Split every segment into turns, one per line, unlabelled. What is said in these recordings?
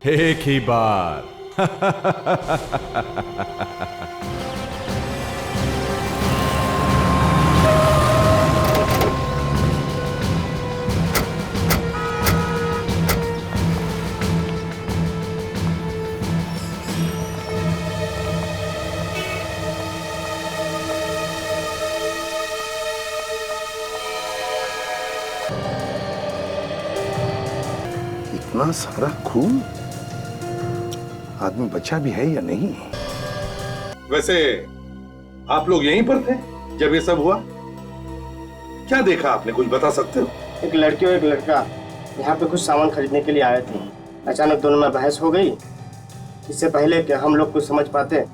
एक ही बार।
इतना सारा खून, आदमी बचा भी है या नहीं? वैसे आप लोग यहीं पर थे जब ये सब हुआ? क्या देखा आपने, कुछ बता सकते हो?
एक लड़की और एक लड़का यहाँ पे कुछ सामान खरीदने के लिए आए थे। अचानक दोनों में बहस हो गई। इससे पहले कि हम लोग कुछ समझ पाते,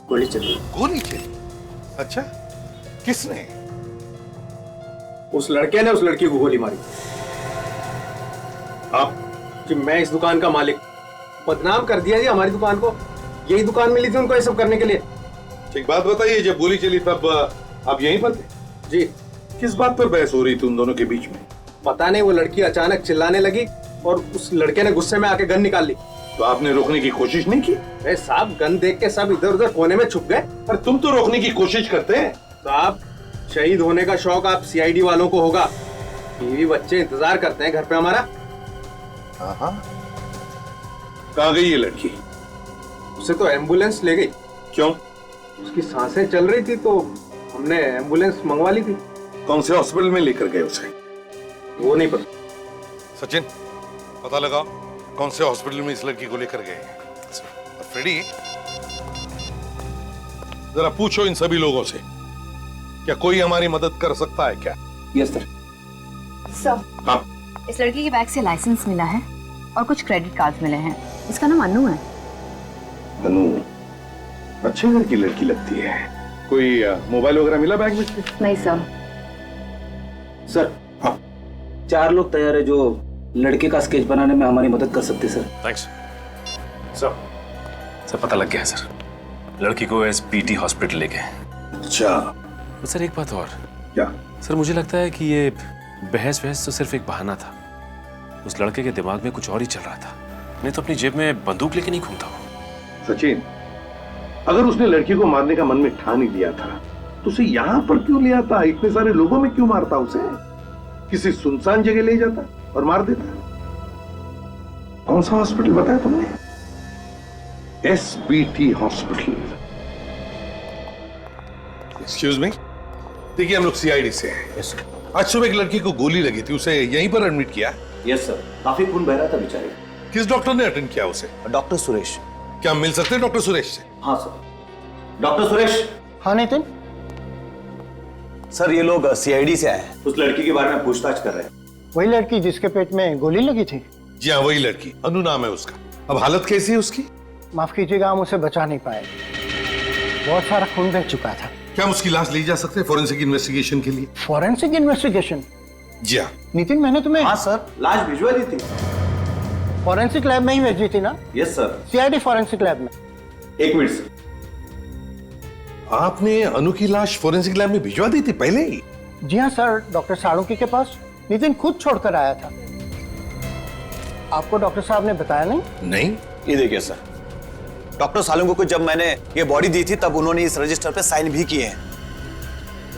गोली चली।
गोली चली? अच्छा, किसने?
उस लड़के ने उस लड़की को गोली मारी।
आप?
कि मैं इस दुकान का मालिक, बदनाम कर दिया जी हमारी दुकान को। यही दुकान मिली थी उनको ये सब करने के लिए।
ठीक बात बताइए, जब गोली चली तब आप यहीं पर थे?
जी।
किस बात पर बहस हो रही थी उन दोनों के बीच में?
पता नहीं, वो लड़की अचानक चिल्लाने लगी और उस लड़के ने गुस्से में आके गन निकाल ली।
तो आपने रोकने की कोशिश नहीं की?
अरे साहब, गन देख के सब इधर उधर कोने में छुप गए।
पर तुम तो रोकने की कोशिश करते हैं।
साहब, शहीद होने का शौक आप सीआईडी वालों को होगा। बीवी बच्चे इंतजार करते हैं घर पे हमारा।
हाँ। कहाँ गई ये लड़की?
उसे तो एम्बुलेंस ले गई।
क्यों?
उसकी सांसें चल रही थी तो हमने एम्बुलेंस मंगवा ली थी।
कौन से हॉस्पिटल में लेकर गए उसे?
वो नहीं पता।
सचिन, पता लगाओ कौन से हॉस्पिटल में इस लड़की को लेकर गए। फ्रेडी, जरा पूछो इन सभी लोगों से, क्या कोई हमारी मदद कर सकता है क्या?
Yes sir.
सर,
हाँ।
इस लड़की के बैग से लाइसेंस मिला है और कुछ क्रेडिट कार्ड मिले हैं। इसका नाम अनु है।
अनु अच्छे घर की लड़की लगती है। कोई मोबाइल वगैरह मिला बैग में से?
नहीं सर।
सर,
हाँ।
4 लोग तैयार है जो लड़के का स्केच बनाने में हमारी मदद कर सकते सर।
थैंक्स
सर
पता लग गया है सर। लड़की को एसपीटी हॉस्पिटल ले गए।
अच्छा।
तो सर एक बात और।
क्या?
सर मुझे लगता है कि ये बहस तो सिर्फ एक बहाना था। उस लड़के के दिमाग में कुछ और ही चल रहा था, नहीं तो अपनी जेब में बंदूक लेके नहीं घूमता वो।
सचिन, अगर उसने लड़की को मारने का मन में ठान ही लिया था तो उसे यहां पर क्यों ले आता? इतने सारे लोगों में क्यों मारता उसे? किसी सुनसान जगह ले जाता और मार देता। कौन सा हॉस्पिटल बताया तुमने? SPT hospital. एक्सक्यूज मी, देखिए हम लोग सीआईडी से हैं। आज सुबह एक लड़की को गोली लगी थी, उसे यहीं पर एडमिट किया?
यस सर, काफी खून बह रहा था बेचारे।
किस डॉक्टर ने अटेंड किया उसे?
डॉक्टर सुरेश।
क्या हम मिल सकते हैं डॉक्टर सुरेश से?
हाँ सर। डॉक्टर सुरेश।
हाँ नितिन।
सर, ये लोग सीआईडी से आए हैं, उस लड़की के बारे में पूछताछ कर रहे हैं।
वही लड़की जिसके पेट में गोली लगी थी?
जी हाँ, वही लड़की। अनु नाम है उसका। अब हालत कैसी है उसकी?
माफ कीजिएगा, हम उसे बचा नहीं पाए। बहुत सारा खून बह चुका था।
क्या हम उसकी लाश ले जा सकते हैं फॉरेंसिक इन्वेस्टिगेशन के लिए?
Forensic investigation?
जी हाँ।
नितिन, मैंने तुम्हें
हाँ सर, लाश भिजवा दी थी।
फॉरेंसिक लैब में ही भेजी थी ना?
Yes sir.
CID forensic lab में।
1 मिनट सर।
आपने अनु की लाश फॉरेंसिक लैब में भिजवा दी थी पहले ही?
जी हाँ सर, डॉक्टर साळुंके के पास नितिन खुद छोड़कर आया था। आपको डॉक्टर साहब ने बताया नहीं?
नहीं।
ये देखिए सर, डॉक्टर सालुंके को जब मैंने ये बॉडी दी थी तब उन्होंने इस रजिस्टर पे साइन भी किए हैं।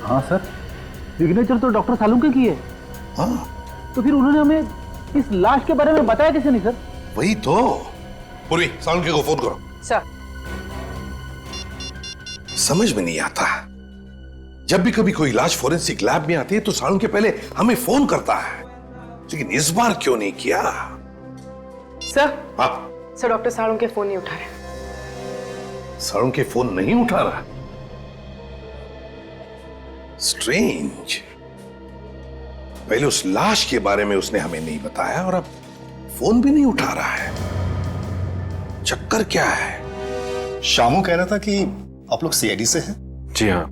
हाँ सर, सिग्नेचर तो डॉक्टर सालुंके की है।
हाँ,
तो फिर उन्होंने हमें इस लाश के बारे में बताया कैसे नहीं सर?
वही तो। पूर्वी, साळुंके को फोन करो।
सर।
समझ में नहीं आता, जब भी कभी कोई लाश फॉरेंसिक लैब में आती है तो साळुंके पहले हमें फोन करता है, लेकिन इस बार क्यों नहीं किया?
सर।
हाँ।
सर, डॉक्टर साळुंके फोन नहीं उठा रहे।
साळुंके फोन नहीं उठा रहा? स्ट्रेंज। पहले उस लाश के बारे में उसने हमें नहीं बताया और अब फोन भी नहीं उठा रहा है। चक्कर क्या है?
शामू कह रहा था कि आप लोग सीआईडी से हैं।
जी हाँ।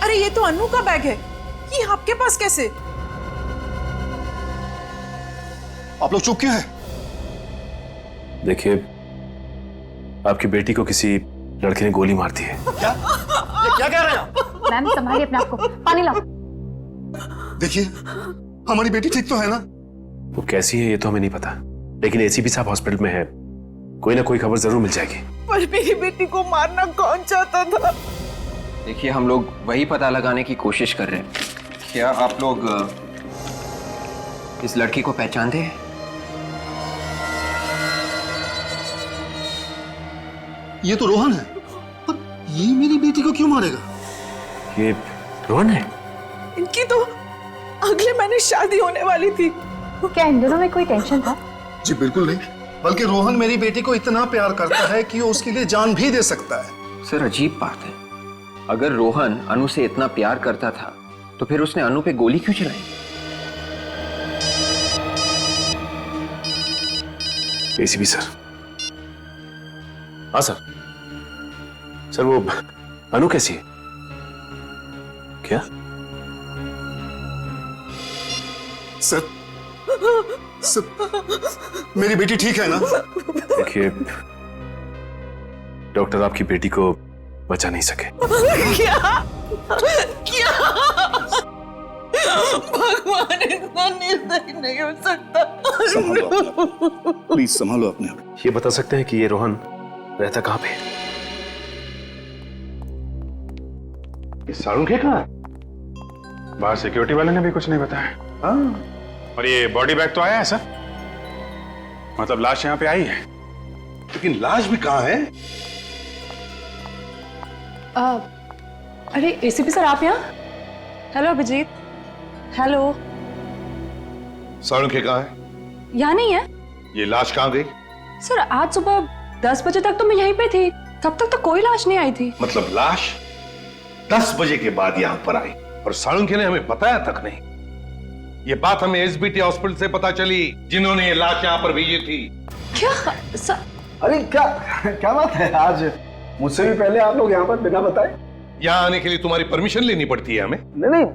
अरे ये तो अनु का बैग है, ये आपके पास कैसे?
आप लोग चुप क्यों हैं?
देखिए, आपकी बेटी को किसी लड़के ने गोली मार दी है।
क्या? ये क्या कह रहे हैं आप?
मैम, संभालिए अपने आप को। पानी लाओ।
देखिए, हमारी बेटी ठीक तो है ना?
वो कैसी है ये तो हमें नहीं पता, लेकिन एसीपी साहब हॉस्पिटल में है, कोई ना कोई खबर जरूर मिल जाएगी।
पर मेरी बेटी को मारना कौन चाहता था?
देखिए, हम लोग वही पता लगाने की कोशिश कर रहे हैं। क्या आप लोग इस लड़की को पहचानते हैं?
ये तो रोहन है, पर ये मेरी बेटी को क्यों मारेगा?
ये रोहन है?
इनकी तो अगले महीने शादी होने वाली थी।
क्या इन दोनों में कोई टेंशन था?
जी बिल्कुल नहीं, बल्कि रोहन मेरी बेटी को इतना प्यार करता है कि वो उसके लिए जान भी दे सकता है।
सर, अजीब बात है, अगर रोहन अनु से इतना प्यार करता था तो फिर उसने अनु पे गोली क्यों चलाई?
ACP sir. हाँ सर। सर वो अनु कैसी है? क्या?
सर, मेरी बेटी ठीक है ना?
देखिए, डॉक्टर आपकी बेटी को बचा नहीं सके।
क्या? भगवान, इतना निर्दयी नहीं हो सकता।
प्लीज संभालो अपने आप।
ये बता सकते हैं कि ये रोहन रहता कहाँ पे?
ये साळुंखे कहाँ?
बाहर सिक्योरिटी वाले ने भी कुछ नहीं बताया।
हाँ,
और ये बॉडी बैग तो आया है सर, मतलब लाश यहाँ पे आई है।
लेकिन लाश भी कहाँ है?
अरे एसीपी सर, आप यहाँ? हेलो अभिजीत। हेलो।
साळुंखे कहाँ है?
यहाँ नहीं है
ये लाश कहाँ गई?
सर। आज सुबह 10 बजे तक तो मैं यहीं पे थी, तब तक तो कोई लाश नहीं आई थी।
मतलब लाश 10 बजे के बाद यहाँ पर आई और साळुंखे ने हमें बताया तक नहीं। ये बात हमें एसबीटी हॉस्पिटल से पता चली, जिन्होंने ये लाश यहाँ पर भेजी थी।
क्या सर?
अरे क्या बात है, आज मुझसे भी पहले आप लोग यहाँ पर बिना बताए?
यहाँ आने के लिए तुम्हारी परमिशन लेनी पड़ती है हमें।
नहीं,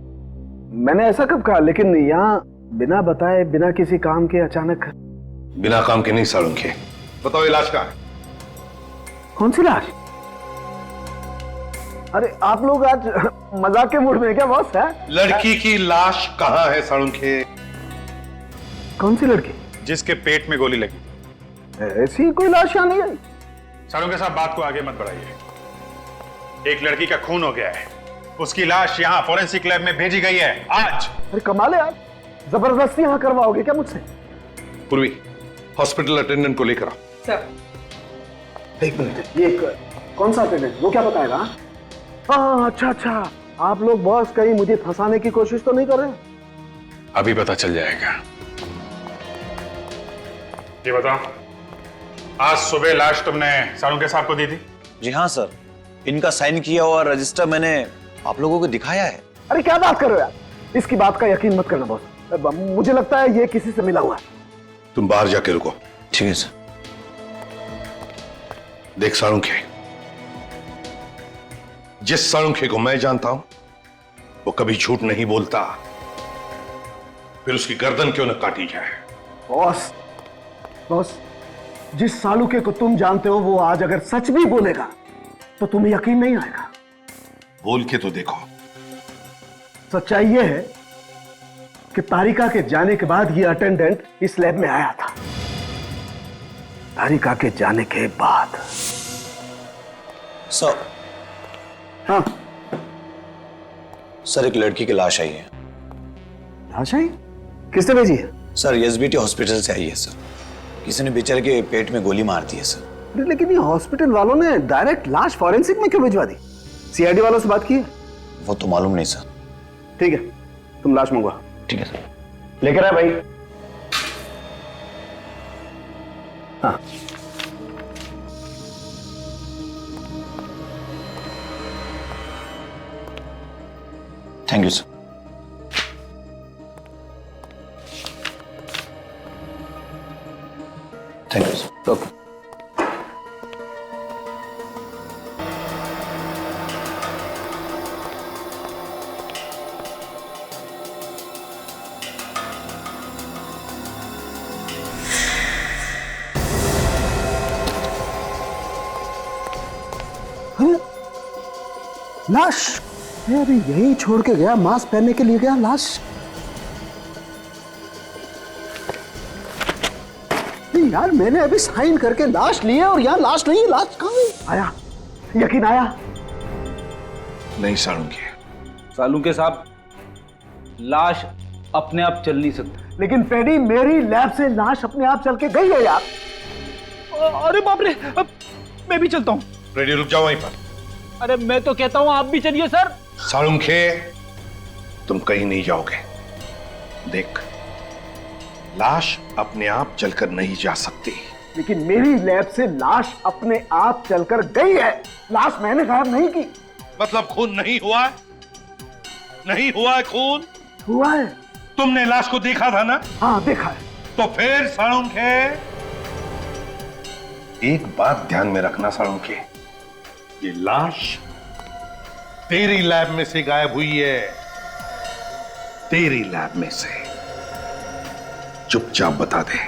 मैंने ऐसा कब कहा, लेकिन यहाँ बिना बताए, बिना किसी काम के अचानक।
बिना काम के नहीं साळुंखे, बताओ ये लाश कहाँ है?
कौन सी लाश? अरे आप लोग आज मजाक के मूड में क्या बॉस है?
लड़की की लाश कहाँ है साळुंखे?
कौन सी लड़की?
जिसके पेट में गोली लगी।
ऐसी कोई लाश यहाँ नहीं आई।
साळुंखे साहब, बात को आगे मत बढ़ाइए। एक लड़की का खून हो गया है, उसकी लाश यहाँ फॉरेंसिक लैब में भेजी गई है आज।
अरे कमाल है यार, जबरदस्ती यहाँ करवाओगे क्या मुझसे?
पूर्वी, हॉस्पिटल अटेंडेंट को लेकर आओ।
सर एक मिनट, ये कौन सा अटेंडेंट? वो क्या बताएगा? हाँ अच्छा, आप लोग बॉस कहीं मुझे फंसाने की कोशिश तो नहीं कर रहे?
अभी पता चल जाएगा। ये बताओ, आज सुबह लाश तुमने साळुंखे साहब को दी थी?
जी हाँ सर, इनका साइन किया हुआ रजिस्टर मैंने आप लोगों को दिखाया है।
अरे क्या बात कर रहे हो यार, इसकी बात का यकीन मत करना बॉस, मुझे लगता है ये किसी से मिला हुआ है।
तुम बाहर जाके रुको।
ठीक है सर।
देख साळुंखे, जिस साळुंखे को मैं जानता हूं वो कभी झूठ नहीं बोलता, फिर उसकी गर्दन क्यों न काटी जाए।
बॉस, जिस साळुंखे को तुम जानते हो वो आज अगर सच भी बोलेगा तो तुम्हें यकीन नहीं आएगा।
बोल के तो देखो।
सच्चाई ये है कि तारिका के जाने के बाद ये अटेंडेंट इस लैब में आया था। तारिका के जाने के बाद।
सर।
हाँ
सर, एक लड़की की लाश आई है।
लाश आई? किसने भेजी है?
सर, एसबीटी हॉस्पिटल से आई है सर। किसी ने बेचारे के पेट में गोली मार दी है सर।
लेकिन ये हॉस्पिटल वालों ने डायरेक्ट लाश फॉरेंसिक में क्यों भिजवा दी? सीआईडी वालों से बात की है?
वो तो मालूम नहीं सर।
ठीक है, तुम लाश मंगवा।
ठीक है सर।
लेकर आए भाई। हाँ
thank you sir. Thank you sir.
Okay. लाश? अरे यही छोड़ के गया, मास्क पहनने के लिए गया, लाश। यार मैंने अभी साइन करके लाश ली है और यहाँ लाश नहीं है। लाश कहाँ है? आया, यकीन आया?
नहीं सालुंखे।
सालुंखे साहब, लाश अपने आप चल नहीं सकती।
लेकिन पेडी, मेरी लैब से लाश अपने आप चल के गई है यार।
अरे बाप रे, अब मैं भी चलता हूँ।
रेडी, रुक जाओ वहीं पर।
अरे मैं तो कहता हूँ आप भी चलिए सर।
सालुंखे, तुम कहीं नहीं जाओगे। देख, लाश अपने आप चलकर नहीं जा सकती।
लेकिन मेरी लैब से लाश अपने आप चलकर गई है। लाश मैंने गायब नहीं की।
मतलब खून नहीं हुआ है? नहीं हुआ है खून?
हुआ है।
तुमने लाश को देखा था ना?
हाँ देखा है।
तो फिर सालुंखे, एक बात ध्यान में रखना सालुंखे, ये लाश तेरी लैब में से गायब हुई है। तेरी लैब में से। चुपचाप बता दे,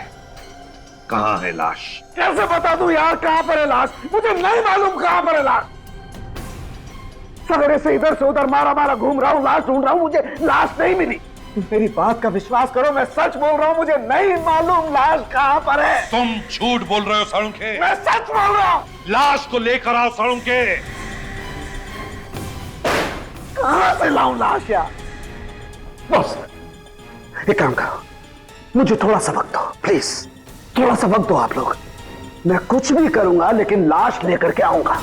कहां है लाश?
कैसे बता दूं यार कहां पर है लाश? मुझे नहीं मालूम कहां पर है लाश। सवेरे से इधर से उधर मारा मारा घूम रहा हूं, लाश ढूंढ रहा हूं, मुझे लाश नहीं मिली। मेरी बात का विश्वास करो, मैं सच बोल रहा हूं, मुझे नहीं मालूम लाश कहां पर है।
तुम झूठ बोल रहे हो सालुंखे।
मैं सच बोल रहा हूं।
लाश को लेकर आओ सालुंखे।
कहां से लाऊं लाश यार? बॉस, एक काम करो, मुझे थोड़ा सा वक्त दो प्लीज। थोड़ा सा वक्त दो आप लोग। मैं कुछ भी करूंगा लेकिन लाश लेकर के आऊंगा।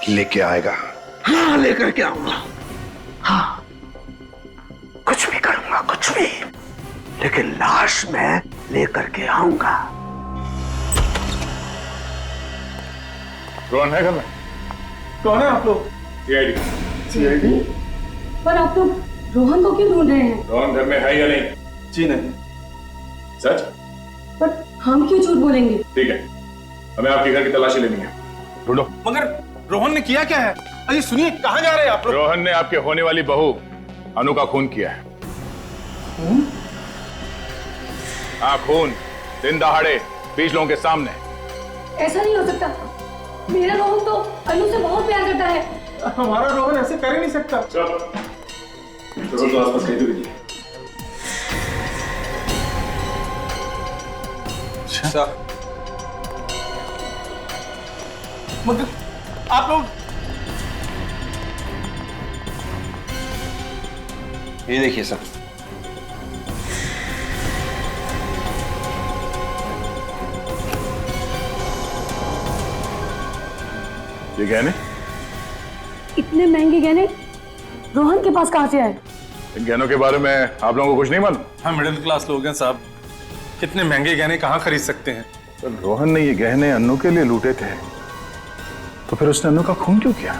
लेके आएगा?
हाँ लेकर के आऊंगा। हाँ कुछ भी करूंगा, कुछ भी, लेकिन लाश मैं लेकर के आऊंगा।
रोहन है घर में?
कौन है आप लोग?
सीआईडी।
पर आप लोग रोहन को क्यों ढूंढ रहे हैं?
रोहन घर में है या नहीं?
जी नहीं।
सच?
पर हम क्यों झूठ बोलेंगे?
ठीक है, हमें आपके घर की तलाशी लेनी है। ढूंढो।
मगर रोहन ने किया क्या है? अरे सुनिए, कहाँ जा रहे हैं आप लोग?
रोहन ने आपके होने वाली बहू अनु का खून किया है। हाँ, खून दिन दहाड़े 20 लोगों के सामने।
ऐसा नहीं हो सकता। मेरा रोहन तो अनु से बहुत प्यार करता है।
हमारा रोहन ऐसे कर ही नहीं सकता।
चलो तो आसपास कहीं तो कीजिए।
मगर आप लोग,
ये देखिए सर।
ये गहने?
इतने महंगे गहने रोहन के पास कहाँ से आए?
इन गहनों के बारे में आप लोगों को कुछ नहीं मालूम?
हम मिडिल क्लास लोग हैं साहब, कितने महंगे गहने कहाँ खरीद सकते हैं?
तो रोहन ने ये गहने अन्नू के लिए लूटे थे, तो फिर उसने अन्नू का खून क्यों किया?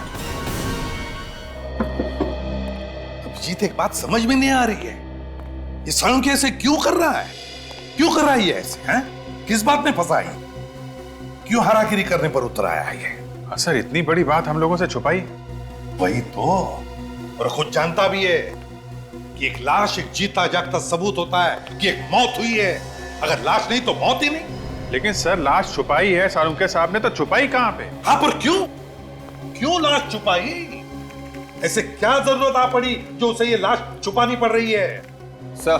अभिजीत, एक बात समझ में नहीं आ रही है, ये सालुंखे ऐसे क्यों कर रहा है? क्यों कर रहा है ये ऐसे? हैं? किस बात में फंसा है? क्यों हारागिरी करने पर उतर आया है ये?
सर, इतनी बड़ी बात हम लोगों से छुपाई?
वही तो, और खुद जानता भी है कि एक लाश एक जीता जागता सबूत होता है कि एक मौत हुई है। अगर लाश नहीं तो मौत ही नहीं।
लेकिन सर, लाश छुपाई है सालुंखे साहब ने, तो छुपाई कहां पे?
हाँ, पर क्यों? क्यों लाश छुपाई? ऐसे क्या जरूरत आ पड़ी जो उसे ये लाश छुपानी पड़ रही है?
सर,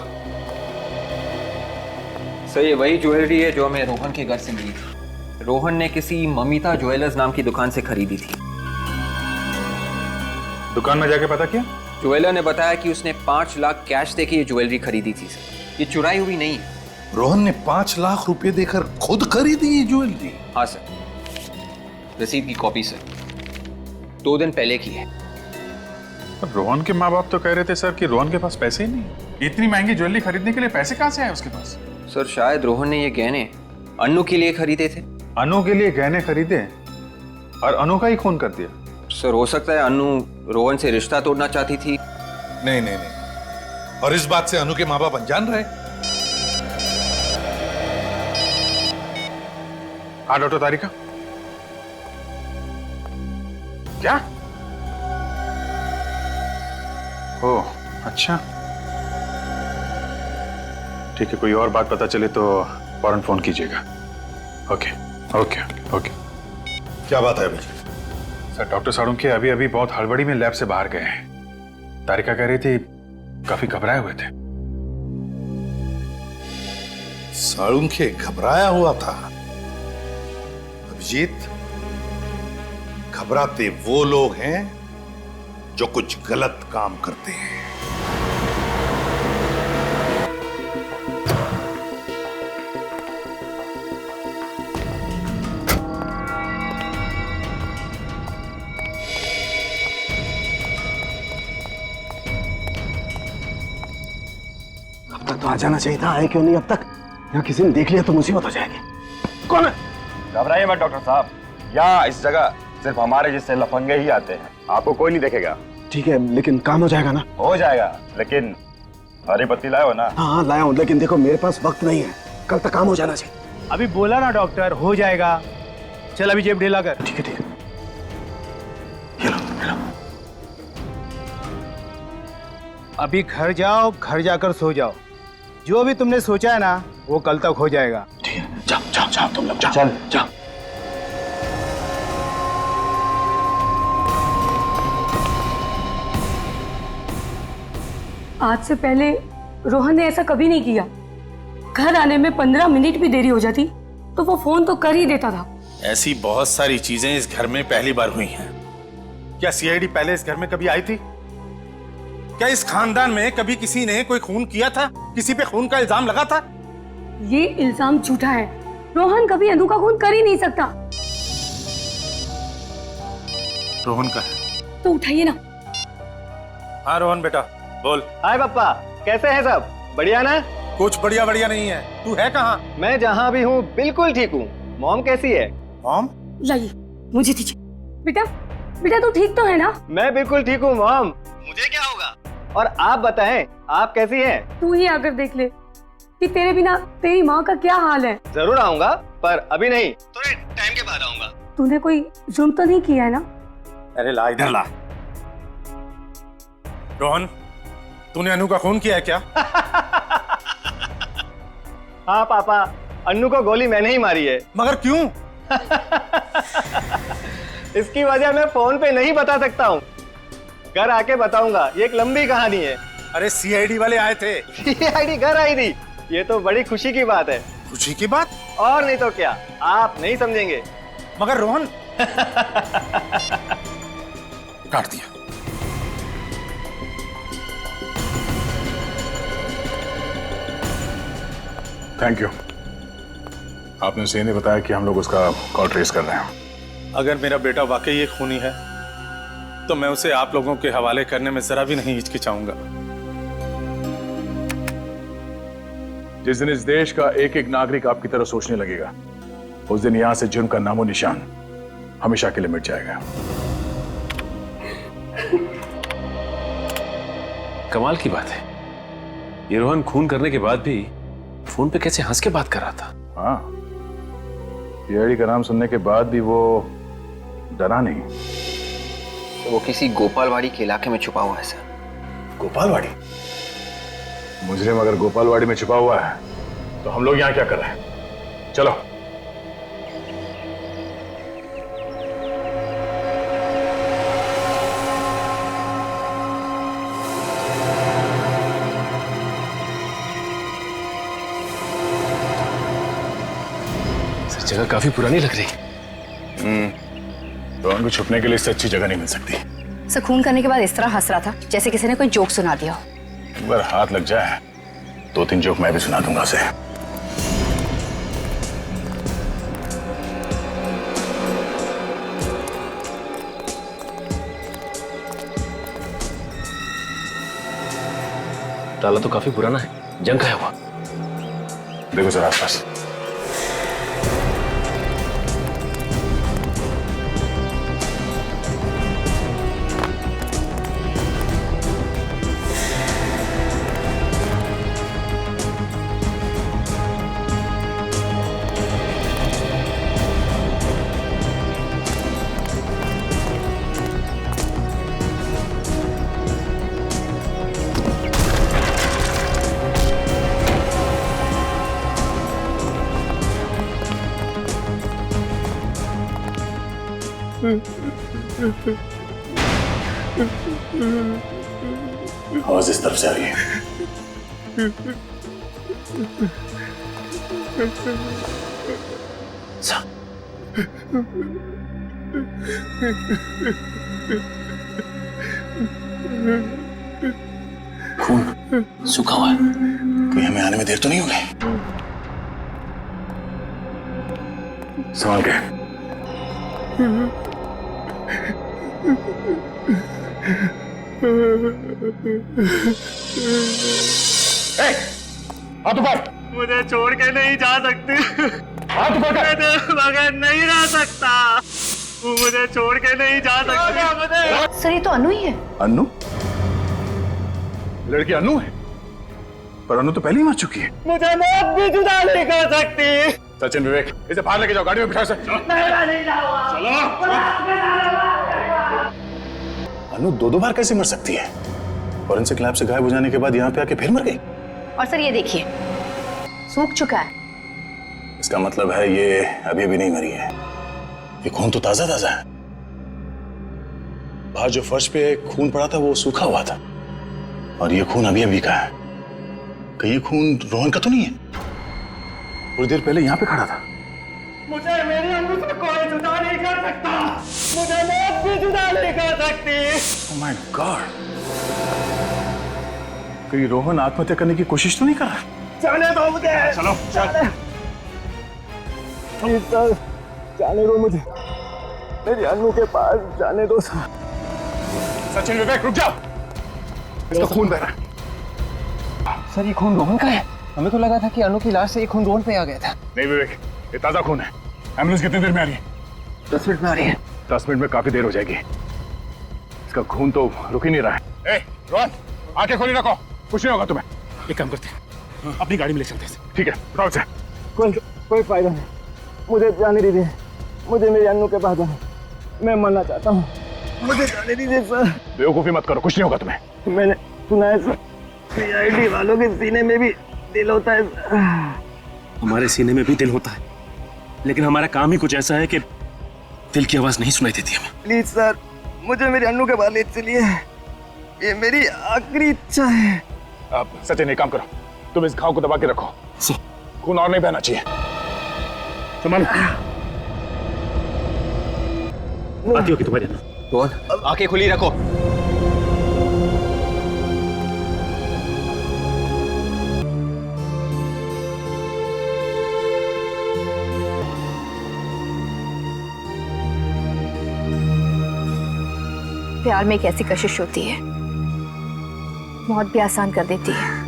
ये वही ज्वेलरी है जो हमें रोहन के घर से मिली थी। रोहन ने किसी ममिता ज्वेलर्स नाम की दुकान से खरीदी थी।
दुकान में जाके पता किया?
ज्वेलर ने बताया कि उसने 5 लाख कैश देके ये ज्वेलरी खरीदी थी सर। ये चुराई हुई नहीं है।
रोहन ने 5 लाख रुपए देकर खुद खरीदी ये ज्वेलरी?
हाँ सर, रसीद की कॉपी सर, 2 दिन पहले की है।
रोहन के माँ बाप तो कह रहे थे सर कि रोहन के पास पैसे ही नहीं। इतनी महंगी ज्वेलरी खरीदने के लिए पैसे कहाँ से आए उसके पास?
सर, शायद रोहन ने ये गहने अनु के लिए खरीदे थे।
अनु के लिए गहने खरीदे और अनु का ही खून कर दिया?
सर, हो सकता है अनु रोहन से रिश्ता तोड़ना चाहती थी।
नहीं नहीं नहीं, और इस बात से अनु के माँ बाप अनजान रहे?
हाँ डॉक्टर तारिका, क्या? ओ अच्छा, ठीक है, कोई और बात पता चले तो फौरन फोन कीजिएगा। Okay okay okay.
क्या बात है अभी?
सर, डॉक्टर सालुंखे अभी अभी बहुत हड़बड़ी में लैब से बाहर गए हैं। तारिका कह रही थी काफी घबराए हुए थे। साळुंखे घबराया हुआ था? अभिजीत, घबराते वो लोग हैं जो कुछ गलत काम करते हैं।
अब तक तो आ जाना चाहिए था, आए क्यों नहीं अब तक? यहाँ किसी ने देख लिया तो मुसीबत हो जाएगी। कौन है?
घबराइए मत डॉक्टर साहब, यहाँ इस जगह सिर्फ हमारे जैसे लफंगे ही आते हैं, आपको कोई नहीं देखेगा।
ठीक है, लेकिन काम हो जाएगा ना?
हो जाएगा, लेकिन हरी पत्ती लाए हो ना?
हाँ लाया हूँ, लेकिन देखो मेरे पास वक्त नहीं है, कल तक काम हो जाना चाहिए।
अभी बोला ना डॉक्टर, हो जाएगा। चल अभी जेब ढीला कर।
ठीक है ठीक है।
अभी घर जाओ, घर जाकर सो जाओ। जो भी तुमने सोचा है ना वो कल तक हो जाएगा।
ठीक है, जाओ जाओ जाओ तुम लोग, जाओ
चल
जाओ।
आज से पहले रोहन ने ऐसा कभी नहीं किया। घर आने में 15 मिनट भी देरी हो जाती तो वो फोन तो कर ही देता था।
ऐसी बहुत सारी चीजें इस घर में पहली बार हुई हैं। क्या सीआईडी पहले इस घर में कभी आई थी? क्या इस खानदान में कभी किसी ने कोई खून किया था? किसी पे खून का इल्जाम लगा था?
ये इल्जाम झूठा है। रोहन कभी अनु का खून कर ही नहीं सकता।
रोहन का है
तो उठाइए ना।
हाँ रोहन बेटा बोल।
हाय पापा, कैसे हैं सब? बढ़िया ना?
कुछ बढ़िया बढ़िया नहीं है। तू है कहाँ?
मैं जहाँ भी हूँ बिल्कुल ठीक हूँ। मॉम कैसी है?
मॉम?
लाइए, मुझे दीजिए। बेटा बेटा तू ठीक तो है ना?
मैं बिल्कुल ठीक हूँ मॉम। मुझे क्या होगा? और आप बताएं, आप कैसी हैं?
तू ही आकर देख ले कि तेरे बिना तेरी माँ का क्या हाल है।
जरूर आऊंगा, पर अभी नहीं, थोड़े टाइम के बाद आऊंगा।
तूने कोई जुर्म तो नहीं किया है ना?
अरे ला इधर ला। रोहन, तूने अनु का खून किया है क्या?
हाँ पापा, अन्नू को गोली मैंने ही मारी है।
मगर क्यों?
इसकी वजह मैं फोन पे नहीं बता सकता हूँ, घर आके बताऊंगा। ये एक लंबी कहानी है।
अरे सीआईडी वाले आए थे।
सीआईडी घर आई थी? ये तो बड़ी खुशी की बात है।
खुशी की बात?
और नहीं तो क्या, आप नहीं समझेंगे।
मगर रोहन काट दिया।
Thank you. आपने उसे नहीं बताया कि हम लोग उसका कॉल ट्रेस कर रहे हैं।
अगर मेरा बेटा वाकई एक खूनी है तो मैं उसे आप लोगों के हवाले करने में जरा भी नहीं हिचकिचाऊंगा।
जिस दिन इस देश का एक एक नागरिक आपकी तरह सोचने लगेगा, उस दिन यहां से जुर्म का नामो निशान हमेशा के लिए मिट जाएगा।
कमाल की बात है, ये रोहन खून करने के बाद भी फोन पे कैसे हंस के बात कर रहा था।
हाँ, सीआईडी का नाम सुनने के बाद भी वो डरा नहीं।
तो वो किसी गोपालवाड़ी के इलाके में छुपा हुआ है सर।
गोपालवाड़ी? मुजरिम अगर गोपालवाड़ी में छुपा हुआ है तो हम लोग यहाँ क्या कर रहे हैं? चलो।
सर जगह काफी पुरानी लग रही।
रोहन को छुपने के लिए इससे अच्छी जगह नहीं मिल सकती।
सर खून करने के बाद इस तरह हंस रहा था जैसे किसी ने कोई जोक सुना दिया हो।
अगर हाथ लग जाए 2-3 जोक मैं भी सुना दूंगा उसे।
ताला तो काफी पुराना है, जंग खाया हुआ।
देखो सर आसपास।
आवाज इस तरफ से आ रही है।
खून सूखा हुआ है।
कहीं हमें आने में देर तो नहीं होगी? संभाल के। हाथ ऊपर।
मुझे छोड़ के नहीं जा सकती।
हाथ ऊपर कर।
मैं बगैर नहीं रह सकता। मुझे छोड़ के नहीं जा सकती।
सर ये तो अनु ही है।
अन्नू? लड़की अन्नू है, पर अन्नू तो पहले ही मर चुकी है।
मुझे मौत भी जुदा नहीं कर सकती।
सचिन, विवेक, इसे बाहर लेके जाओ, गाड़ी में बिठा से। अन्नू दो बार कैसे मर सकती है? फॉरेंसिक लैब से गायब हो जाने के बाद यहाँ पे आके फिर मर गई।
और सर ये देखिए, सूख चुका है।
इसका मतलब है ये अभी भी नहीं मरी है। ये खून तो ताजा ताजा है। बाहर जो फर्श पे खून पड़ा था वो सूखा हुआ था, और ये खून अभी अभी का है। कहीं ये खून रोहन का तो नहीं है? थोड़ी देर पहले यहाँ पे खड़ा था।
मुझे मेरी अन्नू से कोई जुदा नहीं कर सकता। मुझे मौत भी जुदा नहीं कर सकती।
Oh my God! कहीं रोहन आत्महत्या करने की कोशिश तो नहीं कर रहा?
जाने दो मुझे।
चलो चल।
प्लीज सर, जाने दो मुझे। मेरी अन्नू के पास जाने दो सर।
सचिन, विवेक, रुक जाओ। इसका खून बह रहा है।
सर ये खून रोहन का है। हमें तो लगा था कि अनु की लाश से ये खून रोहन पे आ गया था।
नहीं विवेक, ये ताजा खून है। एम्बुलेंस कितनी देर में आ रही है?
10 मिनट में आ रही है।
10 मिनट में काफी देर हो जाएगी। इसका खून तो रुक ही नहीं रहा है। रोहन, आंखें खोली रखो, कुछ नहीं होगा तुम्हें।
एक काम करते हैं, अपनी गाड़ी में ले चलते हैं।
ठीक है, उठाओ इसे।
कोई फायदा नहीं। मुझे जाने दीजिए। मुझे मेरी अन्नू के पास जाना। मैं मरना चाहता हूँ। मुझे जाने दीजिए सर।
बेवकूफी मत करो, कुछ नहीं होगा तुम्हें।
मैंने सुना है सर, सीआईडी वालों के सीने में भी दिल होता है।
हमारे सीने में भी दिल होता है, लेकिन हमारा काम ही कुछ ऐसा है कि दिल की आवाज नहीं सुनाई देती हमें।
प्लीज सर, मुझे मेरी अन्नू के पास ले चलिए। ये मेरी आखिरी इच्छा है।
आप सचिन एक काम करो, तुम इस घाव को दबा के रखो। खून और नहीं बहना चाहिए। संभालो।
आती होगी तुम्हारी अन्नू।
रोहन, आंखें खुली रखो।
प्यार में एक ऐसी कशिश होती है, मौत भी आसान कर देती है।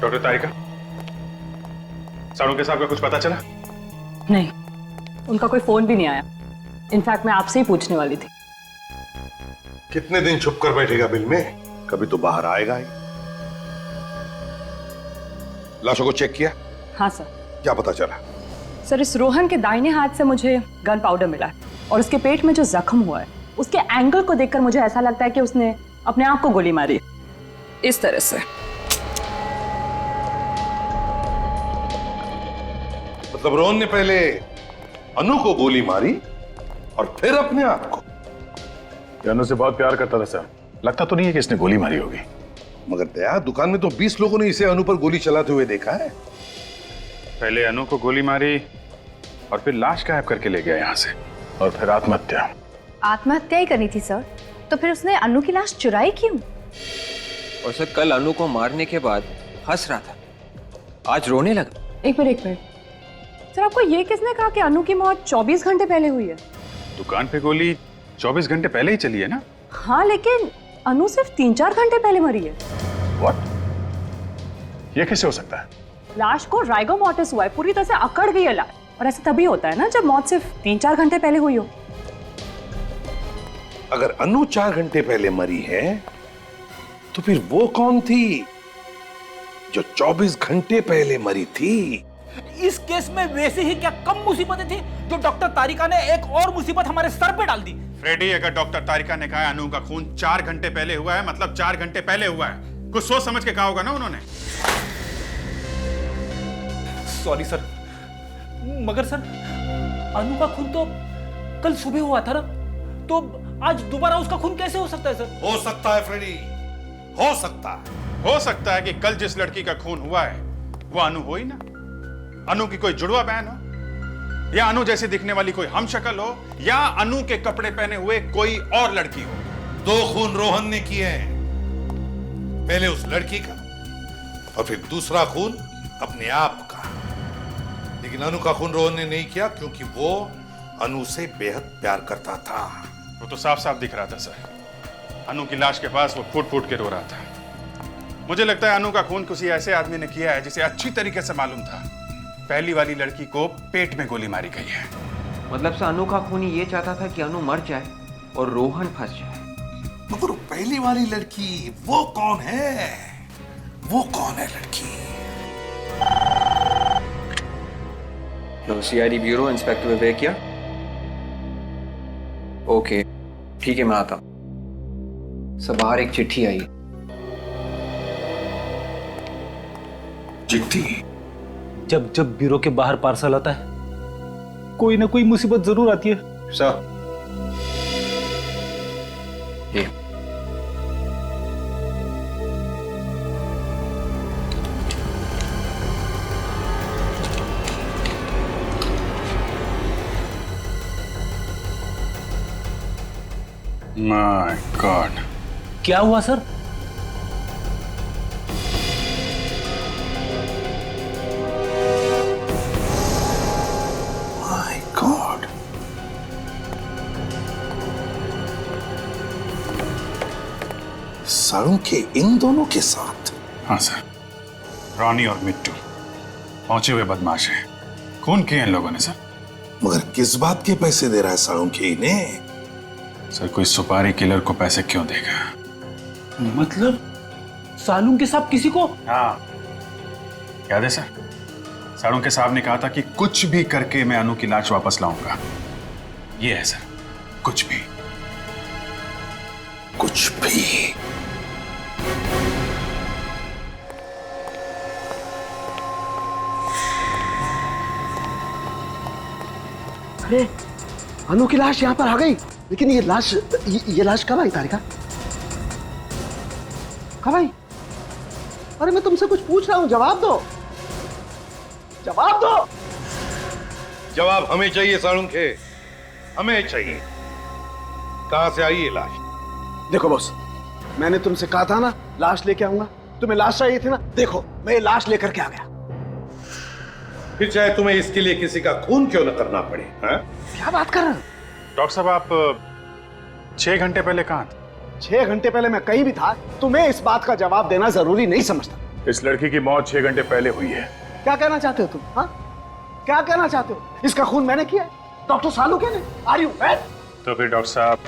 डॉक्टर तारिका, साड़ू के साहब का कुछ पता चला?
नहीं, उनका कोई फोन भी नहीं आया। इनफैक्ट मैं आपसे ही पूछने वाली थी।
कितने दिन छुप कर बैठेगा बिल में? कभी तो बाहर आएगा ही। लाशों को चेक किया?
हाँ सर।
क्या पता चला?
सर, इस रोहन के दाहिने हाथ से मुझे गन पाउडर मिला है, और उसके पेट में जो जख्म हुआ है उसके एंगल को देखकर मुझे ऐसा लगता है कि उसने अपने आप को गोली मारी है। इस तरह से।
मतलब रोहन ने पहले अनु को गोली मारी और फिर अपने आप को?
अनु से बहुत प्यार करता था सर, लगता तो नहीं है कि इसने गोली मारी होगी।
मगर दया, दुकान में तो 20 लोगों ने इसे अनु पर गोली चलाते हुए देखा है।
पहले अनु को गोली मारी और फिर लाश गायब करके ले गया यहाँ से,
और फिर आत्महत्या।
आत्महत्या ही करनी थी सर, तो फिर उसने अनु की लाश चुराई क्यों?
और सर कल अनु को मारने के बाद हंस रहा था, आज रोने लगा।
एक मिनट सर, आपको ये किसने कहा कि अनु की मौत 24 घंटे पहले हुई है?
दुकान पे गोली 24 घंटे पहले ही चली है ना?
हाँ, लेकिन अनु सिर्फ 3-4 घंटे पहले मरी है।
What? ये कैसे हो सकता है?
लाश को राइगो मॉर्टिस हुआ है, पूरी तरह से अकड़ गई है लाश, और ऐसा तभी होता है ना जब मौत सिर्फ 3-4 घंटे पहले हुई हो।
अगर अनु 4 घंटे पहले मरी है तो फिर वो कौन थी जो 24 घंटे पहले मरी थी?
इस केस में वैसे ही क्या कम मुसीबतें थी जो डॉक्टर तारिका ने एक और मुसीबत हमारे सर पे डाल दी।
फ्रेडी, अगर डॉक्टर तारिका ने कहा अनु का खून 4 घंटे पहले हुआ है, मतलब 4 घंटे पहले हुआ है।
कुछ सोच समझ के कहा होगा ना उन्होंने।
सॉरी सर, मगर सर अनु का खून तो कल सुबह हुआ था ना, तो आज दोबारा उसका खून कैसे हो सकता है सर?
हो सकता है फ्रेडी, हो सकता है। हो सकता है कि कल जिस लड़की का खून हुआ है वो अनु हो ही ना। अनु की कोई जुड़वा बहन हो, या अनु जैसे दिखने वाली कोई हमशक्ल हो, या अनु के कपड़े पहने हुए कोई और लड़की हो।
2 खून रोहन ने किए हैं, पहले उस लड़की का और फिर दूसरा खून अपने आप का। लेकिन अनु का खून रोहन ने नहीं किया क्योंकि वो अनु से बेहद प्यार करता था।
वो तो साफ साफ दिख रहा था सर। अनु की लाश के पास वो फूट फूट के रो रहा था। मुझे लगता है अनु का खून किसी ऐसे आदमी ने किया है जिसे अच्छी तरीके से मालूम था पहली वाली लड़की को पेट में गोली मारी गई है।
मतलब से अनु का खूनी ये चाहता था कि अनु मर जाए और रोहन फंस जाए।
मगर पहली वाली लड़की वो कौन है? वो कौन है लड़की?
सीआईडी ब्यूरो इंस्पेक्टर विवेक या? ओके ठीक है, मैं आता हूं। सब बाहर एक चिट्ठी आई।
चिट्ठी?
जब जब ब्यूरो के बाहर पार्सल आता है कोई ना कोई मुसीबत जरूर आती है
सर। ये
माय गॉड,
क्या हुआ सर?
माय गॉड, साळुंखे इन दोनों के साथ?
हाँ सर, रॉनी और मिट्टू पहुंचे हुए बदमाश हैं। खून किए इन लोगों ने सर।
मगर किस बात के पैसे दे रहा है साळुंखे इन्हें?
सर कोई सुपारी किलर को पैसे क्यों देगा?
मतलब सालुंखे साहब किसी को?
हाँ याद है सर, साळुंखे साहब ने कहा था कि कुछ भी करके मैं अनु की लाश वापस लाऊंगा। ये है सर, कुछ भी।
कुछ भी?
अरे अनु की लाश यहाँ पर आ गई, लेकिन ये लाश कब आई तारिका? कब आई? अरे मैं तुमसे कुछ पूछ रहा हूं, जवाब दो, जवाब दो।
जवाब हमें चाहिए साळुंखे, हमें चाहिए। कहां से आई ये लाश?
देखो बॉस, मैंने तुमसे कहा था ना लाश लेके आऊंगा, तुम्हें लाश चाहिए थी ना, देखो मैं ये लाश लेकर के आ गया।
फिर चाहे तुम्हें इसके लिए किसी का खून क्यों न करना पड़े। हाँ?
क्या बात कर रहे हो?
डॉक्टर साहब आप 6 घंटे पहले कहां थे?
6 घंटे पहले मैं कहीं भी था, तुम्हें इस बात का जवाब देना जरूरी नहीं समझता।
इस लड़की की मौत 6 घंटे पहले हुई है।
क्या कहना चाहते हो तुम? हाँ, क्या कहना चाहते हो? इसका खून मैंने किया, डॉक्टर सालुंखे ने। Are you mad?
तो फिर डॉक्टर साहब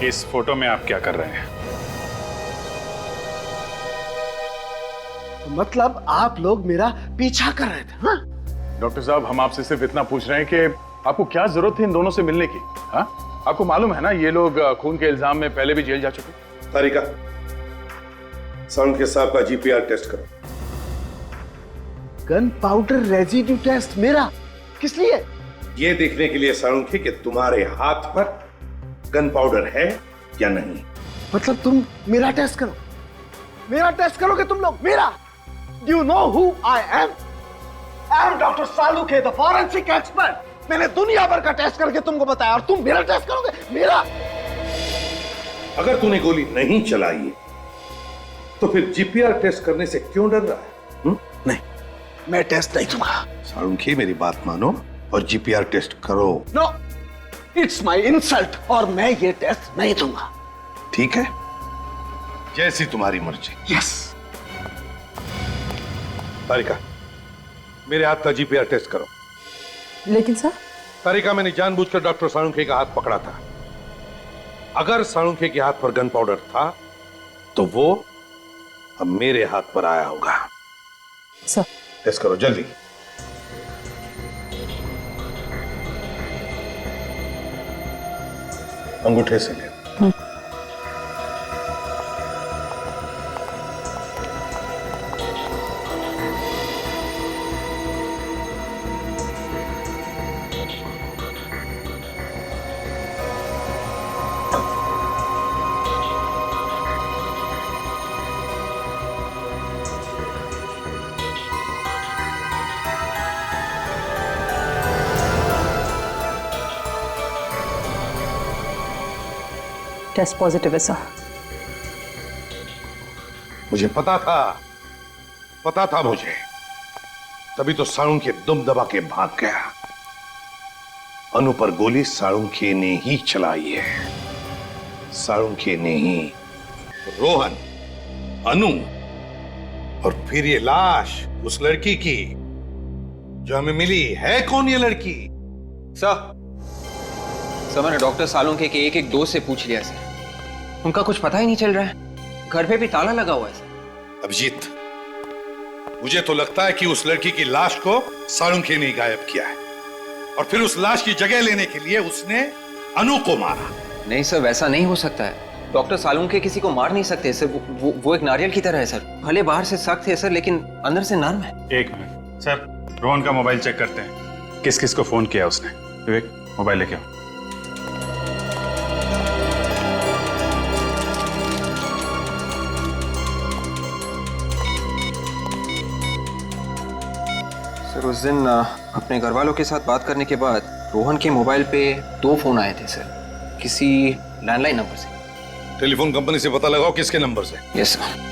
इस फोटो में आप क्या कर रहे हैं?
मतलब आप लोग मेरा पीछा कर रहे थे? हाँ?
डॉक्टर साहब हम आपसे सिर्फ इतना पूछ रहे हैं कि आपको क्या जरूरत थी इन दोनों से मिलने की? हाँ? आपको मालूम है ना ये लोग खून के इल्जाम में पहले भी जेल जा चुके।
तारिका, साळुंखे साहब का जीपीआर टेस्ट करो।
गन पाउडर रेजिड्यू टेस्ट मेरा? किस लिए?
ये देखने के लिए साळुंखे कि तुम्हारे हाथ पर गन पाउडर है या नहीं।
मतलब तुम मेरा टेस्ट करो? मेरा टेस्ट करोगे तुम लोग? मेरा? Do you know who I am? I am Dr. Salunkhe, the forensic expert. मैंने दुनिया भर का टेस्ट करके तुमको बताया और तुम मेरा टेस्ट करोगे? मेरा?
अगर तूने गोली नहीं चलाई है, तो फिर जीपीआर टेस्ट करने से क्यों डर रहा है?
नहीं, मैं टेस्ट नहीं दूंगा।
साळुंखे मेरी बात मानो और जीपीआर टेस्ट करो।
नो, इट्स माई इंसल्ट और मैं ये टेस्ट नहीं दूंगा।
ठीक है, जैसी तुम्हारी मर्जी।
यस।
तारिका, मेरे हाथ का जीपीआर टेस्ट करो।
लेकिन सर?
तारिका, मैंने जानबूझकर डॉक्टर साळुंखे का हाथ पकड़ा था। अगर साळुंखे के हाथ पर गन पाउडर था तो वो अब मेरे हाथ पर आया होगा।
सर
टेस्ट करो जल्दी। अंगूठे से ले।
टेस्ट पॉजिटिव है सर।
मुझे पता था मुझे, तभी तो साळुंखे दुम दबा के भाग गया। अनु पर गोली साळुंखे ने ही चलाई है, साळुंखे ने ही। रोहन, अनु और फिर ये लाश उस लड़की की जो हमें मिली है। कौन ये लड़की?
सर मैंने डॉक्टर सालुंखे के एक दोस्त से पूछ लिया सर, उनका कुछ पता ही नहीं चल रहा है। घर पे भी ताला लगा हुआ है सर।
अभिजीत, मुझे तो लगता है कि उस लड़की की लाश को साळुंखे ने गायब किया है और फिर उस लाश की जगह लेने के लिए उसने अनु को मारा।
नहीं सर, वैसा नहीं हो सकता है। डॉक्टर सालुंखे किसी को मार नहीं सकते सर। वो एक नारियल की तरह है सर। भले बाहर से सख्त है सर, लेकिन अंदर से नर्म है।
एक मिनट सर, रोहन का मोबाइल चेक करते हैं, किस किस को फोन किया उसने। विवेक, मोबाइल लेके आओ।
सर उस दिन अपने घर वालों के साथ बात करने के बाद रोहन के मोबाइल पे 2 फोन आए थे सर, किसी लैंडलाइन नंबर से।
टेलीफोन कंपनी से पता लगाओ किसके नंबर से।
Yes sir.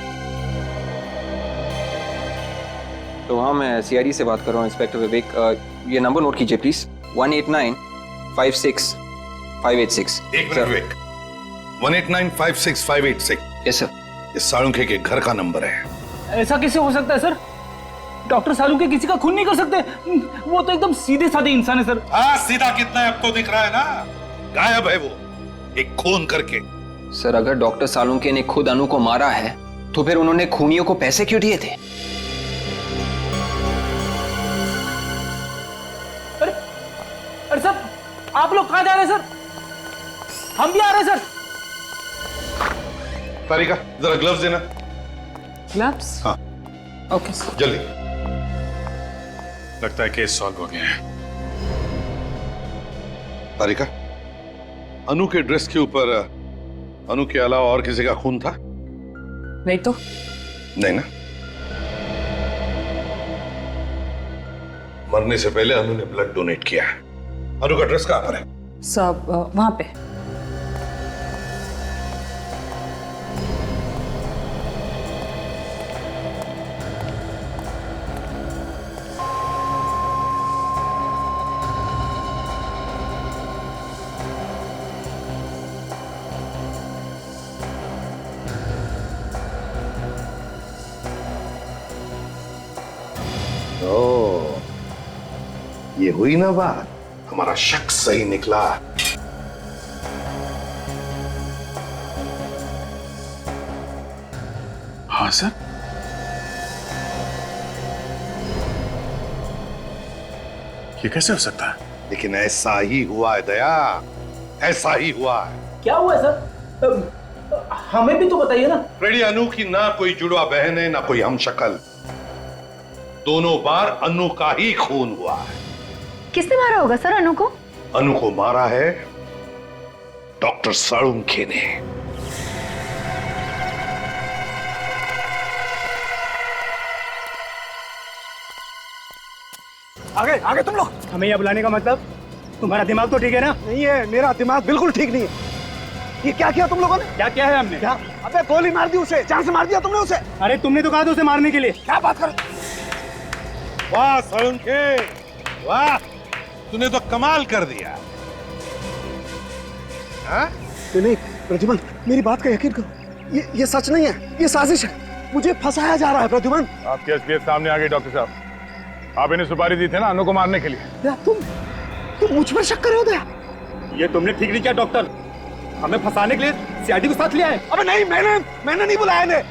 तो हाँ, मैं सीआईडी से बात कर रहा हूँ, इंस्पेक्टर विवेक। ये नंबर नोट कीजिए प्लीज, 18956 586।
एक मिनट विवेक, 18956
यस सर।
ये साळुंखे के घर का नंबर है।
ऐसा कैसे हो सकता है सर? डॉक्टर सालुंखे किसी का खून नहीं कर सकते। वो तो एकदम सीधे साधे इंसान है सर।
हाँ, सीधा कितना है अब तो दिख रहा है ना। गायब है वो, एक खून करके।
सर अगर डॉक्टर सालुंखे ने खुद अनु को मारा है तो फिर उन्होंने खूनियों को पैसे क्यों दिए थे?
अरे सर, आप लोग कहां जा रहे हैं सर? हम भी आ रहे हैं सर।
तारिका, जरा ग्लव्स देना।
ग्लव्स?
हाँ
ओके सर।
जल्दी।
लगता है केस सॉल्व हो गया है।
तारिका, अनु के ड्रेस के ऊपर अनु के अलावा और किसी का खून था?
नहीं तो।
नहीं ना? मरने से पहले अनु ने ब्लड डोनेट किया है। अनु का ड्रेस कहां पर है?
सब वहां पे।
ये हुई ना बात, हमारा शक सही निकला।
हाँ सर। ये कैसे हो सकता है?
लेकिन ऐसा ही हुआ है दया, ऐसा ही हुआ है।
क्या हुआ है सर? हमें भी तो बताइए ना।
फ्रेडी, अनु की ना कोई जुड़वा बहन है ना कोई हमशक्ल। दोनों बार अनु का ही खून हुआ है।
किसने मारा होगा सर अनु को?
अनु को मारा है डॉक्टर साळुंखे ने।
आगे आगे तुम लोग।
हमें यहाँ बुलाने का मतलब? तुम्हारा दिमाग तो ठीक है ना?
नहीं है, मेरा दिमाग बिल्कुल ठीक नहीं है। ये क्या किया तुम लोगों ने?
क्या क्या है हमने?
क्या? अबे गोली मार दी उसे, जान से मार दिया तुमने उसे।
अरे तुमने तो कहा था उसे मारने के लिए।
क्या बात कर?
वाह साळुंखे, वाह, तूने तो कमाल कर दिया। हाँ?
नहीं प्रद्युमन, मेरी बात का यकीन करो, ये सच नहीं है, ये साजिश है। मुझे फंसाया जा रहा है प्रद्युमन।
आपके एसपीएस सामने आ गए डॉक्टर साहब। आप इन्हें सुपारी दी थी ना अनु को मारने के लिए।
तुम मुझ पर शक कर रहे हो दया?
ये तुमने ठीक नहीं किया डॉक्टर, हमें फंसाने के लिए सीआईडी को साथ लिया है।
अबे नहीं, मैंने नहीं बुलाया इन्हें।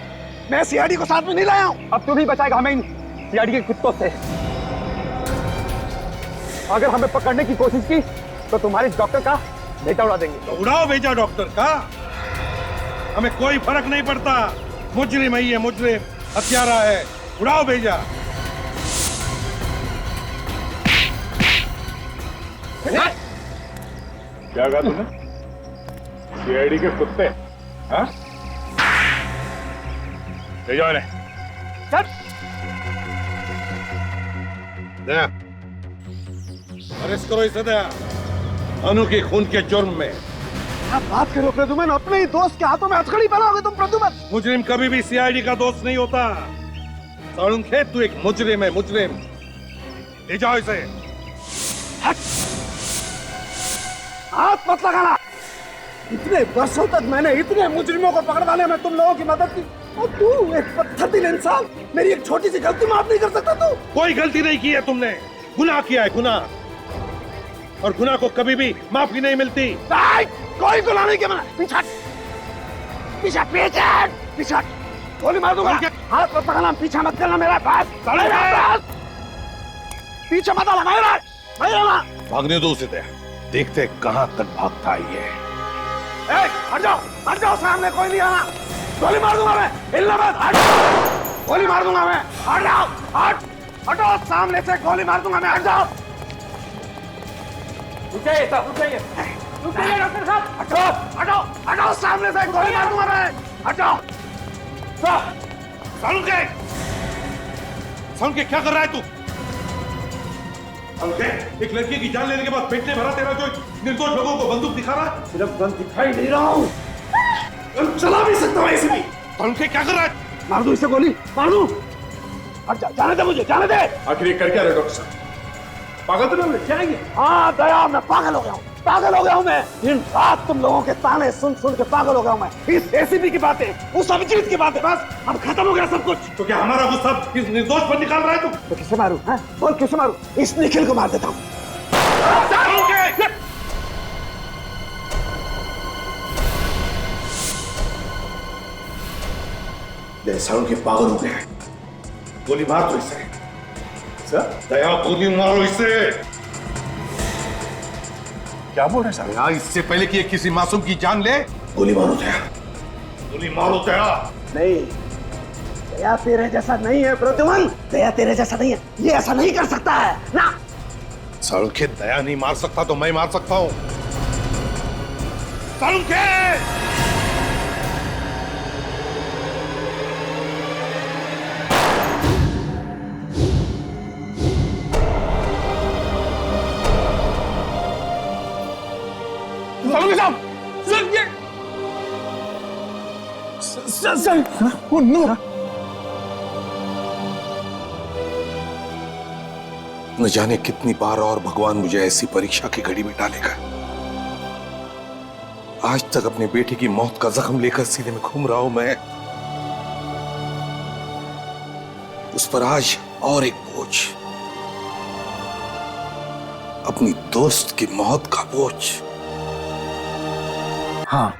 मैं सीआईडी को साथ में नहीं लाया हूँ।
अब तू नहीं बचाएगा हमें इन सीआईडी के कुत्तों से। अगर हमें पकड़ने की कोशिश की तो तुम्हारे डॉक्टर का बेटा उड़ा देंगे।
तो उड़ाओ बेटा डॉक्टर का, हमें कोई फर्क नहीं पड़ता। मुजरिम है ये, मुजरिम, हत्यारा है। उड़ाओ भेजा।
क्या कहा तुमने? सीआईडी के कुत्ते? हाँ? ले जाओ इन्हें।
दया, अरेस्ट करो इसे दया, अनु के खून के जुर्म में।
क्या बात करो प्रद्युमन, अपने ही दोस्त के हाथों में हथकड़ी बनाओगे तुम प्रद्युमन?
मुजरिम कभी भी सीआईडी का दोस्त नहीं होता। सालुंखे, तू एक मुजरिम है, मुजरिम। ले जाओ इसे।
हाथ मत लगाना। इतने वर्षों तक मैंने इतने मुजरिमों को पकड़वाने में तुम लोगों की मदद की, और तू एक पत्थर दिल इंसान मेरी एक छोटी सी गलती माफ नहीं कर सकता तू?
कोई गलती नहीं की है तुमने, गुनाह किया है, गुनाह। और गुनाह को कभी भी माफी नहीं मिलती।
कोई गुनाह नहीं किया मैंने। पीछे पीछे पीछे पीछे, गोली मार दूंगा। हाथ मत लगाना, पीछे मत करना मेरा पास। पीछे मत लगाना,
भागने दो उसे, देखते कहां तक भागता है ये।
हट जाओ, सामने कोई नहीं आना। गोली मार दूंगा मैं, हिलना मत। हट, गोली मार दूंगा मैं। हट जाओ, हटो, सामने से गोली मार दूंगा मैं। हट जाओ।
रुकिए डॉक्टर साहब।
हटो, सामने से गोली मार दूंगा मैं। हटो।
सालुंखे, क्या कर रहा है तू? एक लड़की की जान लेने के बाद पेट में भरा तेरा जो निर्दोष लोगों को बंदूक दिखा रहा है।
सिर्फ गन दिखाई नहीं रहा हूँ, चला भी सकता हूँ ऐसे भी।
सालुंखे, क्या कर रहा है?
मार दो इसे गोली, मार दो। हट जा, जाने दे मुझे, जाने दे।
आखिर ये कर क्या रहे डॉक्टर साहब? पागल तो नहीं जाएंगे?
हाँ दया, मैं पागल हो गया हूँ मैं। दिन रात तुम लोगों के ताने सुन सुन के पागल हो गया हूँ मैं। इस एसीपी की बातें, उस अभिजीत की बातें, बस अब खत्म हो गया सब कुछ।
तो क्या हमारा गुस्सा इस निर्दोष पर निकाल रहा है तू?
तो किसे मारूं? बोल किसे मारूं? इस निखिल को मार देता हूँ।
सालुंखे पागल हो गया है, गोली मार दो इसे। दया, गोली मारो इसे।
क्या बोल रहे साहब?
दया, इससे पहले कि किसी मासूम की जान ले, गोली मारो दया, गोली मारो दया।
नहीं, दया तेरे जैसा नहीं है प्रद्युमन, दया तेरे जैसा नहीं है, ये ऐसा नहीं कर सकता है ना।
सालुंखे, दया नहीं मार सकता तो मैं मार सकता हूँ। सालुंखे! न जाने कितनी बार और भगवान मुझे ऐसी परीक्षा की घड़ी में डालेगा। आज तक अपने बेटे की मौत का जख्म लेकर सीने में घूम रहा हूं मैं, उस पर आज और एक बोझ, अपनी दोस्त की मौत का बोझ।
हाँ,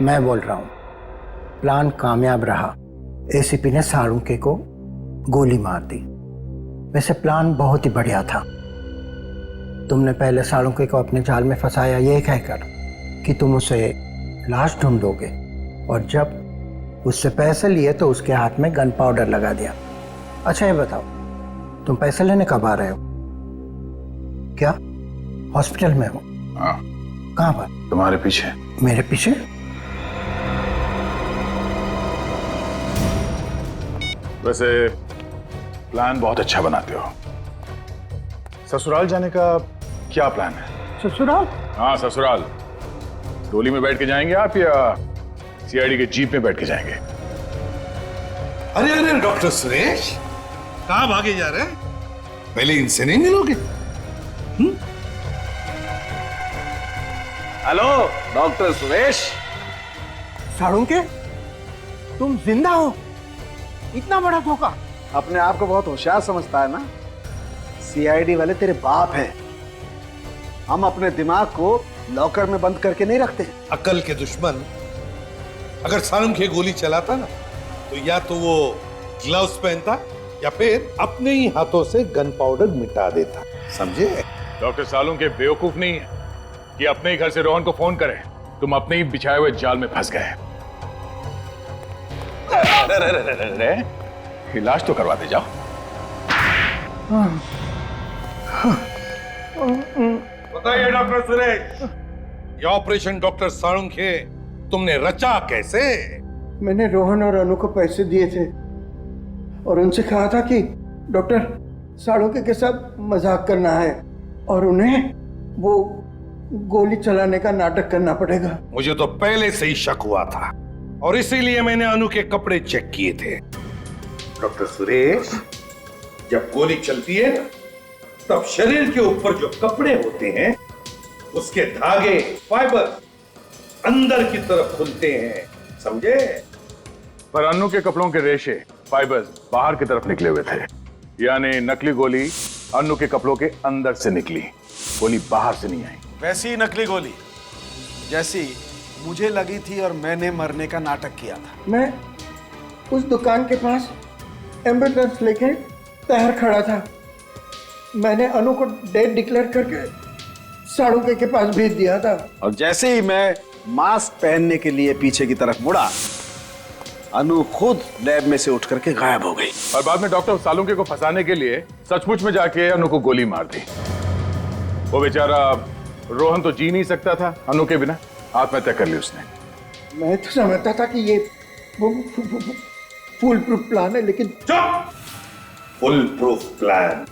मैं बोल रहा हूं, प्लान कामयाब रहा। एसीपी ने सालुंखे को गोली मार दी। वैसे प्लान बहुत ही बढ़िया था। तुमने पहले सालुंखे को अपने जाल में फंसाया ये कहकर कि तुम उसे लाश ढूंढोगे, और जब उससे पैसे लिए तो उसके हाथ में गन पाउडर लगा दिया। अच्छा ये बताओ, तुम पैसे लेने कब आ रहे हो? क्या हॉस्पिटल में हो?
हाँ।
कहाँ पर?
तुम्हारे पीछे।
मेरे पीछे?
वैसे प्लान बहुत अच्छा बनाते हो। ससुराल जाने का क्या प्लान है?
ससुराल?
हाँ, ससुराल। डोली में बैठ के जाएंगे आप या सीआईडी के जीप में बैठ के जाएंगे?
अरे अरे डॉक्टर सुरेश, कहाँ भागे जा रहे हैं? पहले इनसे नहीं मिलोगे?
Hello doctor Suresh. सालुंखे, तुम जिंदा हो? इतना बड़ा धोखा। अपने आप को बहुत होशियार समझता है ना? सीआईडी वाले तेरे बाप हैं। हम अपने दिमाग को लॉकर में बंद करके नहीं रखते।
अकल के दुश्मन, अगर सालुंखे गोली चलाता ना, तो या तो वो ग्लव्स पहनता या फिर अपने ही हाथों से गन पाउडर मिटा देता। समझे?
डॉक्टर सालुंखे बेवकूफ नहीं है कि अपने ही घर से रोहन को फोन करें। तुम अपने ही बिछाए हुए जाल में फंस गए। इलाज तो करवा दे जाओ।
बताइए डॉक्टर सुरेश, ये ऑपरेशन डॉक्टर सालुंखे तुमने रचा कैसे?
मैंने रोहन और अनु को पैसे दिए थे और उनसे कहा था कि डॉक्टर सालुंखे के साथ मजाक करना है और उन्हें वो गोली चलाने का नाटक करना पड़ेगा।
मुझे तो पहले से ही शक हुआ था और इसीलिए मैंने अनु के कपड़े चेक किए थे। डॉक्टर सुरेश, जब गोली चलती है ना, तब शरीर के ऊपर जो कपड़े होते हैं उसके धागे, फाइबर अंदर की तरफ खुलते हैं, समझे?
पर अन्नू के कपड़ों के रेशे, फाइबर्स बाहर की तरफ निकले हुए थे, यानी नकली गोली अन्नू के कपड़ों के अंदर से निकली, गोली बाहर से नहीं आई।
वैसी ही नकली गोली जैसी मुझे लगी थी और मैंने मरने का नाटक किया था।
मैं उस दुकान के पास एम्बुलेंस लेके तैयार खड़ा था। मैंने अनु को डेड डिक्लेयर करके साड़ू के पास भेज दिया था।
और जैसे ही मैं मास्क पहनने के लिए पीछे की तरफ मुड़ा, अनु खुद लैब में से उठ करके गायब हो गई।
और बाद में डॉक्टर सालुंके को फंसाने के लिए सचमुच में जाके अनु को गोली मार दी। वो बेचारा रोहन तो जी नहीं सकता था अनु के बिना, आत्महत्या कर ली उसने।
मैं तो समझता था कि ये फुल प्रूफ प्लान है, लेकिन
चुप! Full proof plan?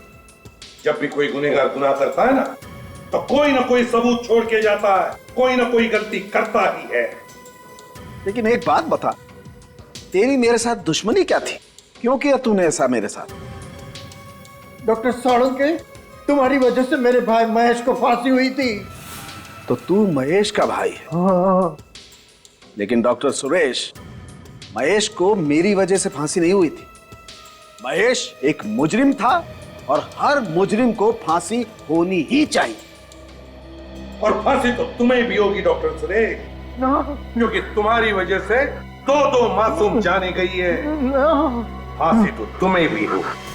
जब भी कोई गुनहगार गुनाह करता है ना, तो कोई ना कोई सबूत छोड़ के जाता है, कोई ना कोई गलती करता ही है।
लेकिन एक बात बता, तेरी मेरे साथ दुश्मनी क्या थी? क्यों किया तूने ऐसा मेरे साथ?
डॉक्टर साळुंके, तुम्हारी वजह से मेरे भाई महेश को फांसी हुई थी।
तो तू महेश का भाई है?
हाँ।
लेकिन डॉक्टर सुरेश, महेश को मेरी वजह से फांसी नहीं हुई थी। महेश एक मुजरिम था और हर मुजरिम को फांसी होनी ही चाहिए।
और फांसी तो तुम्हें भी होगी डॉक्टर सुरेश, क्योंकि तुम्हारी वजह से दो मासूम जाने गई है। फांसी तो तुम्हें भी होगी।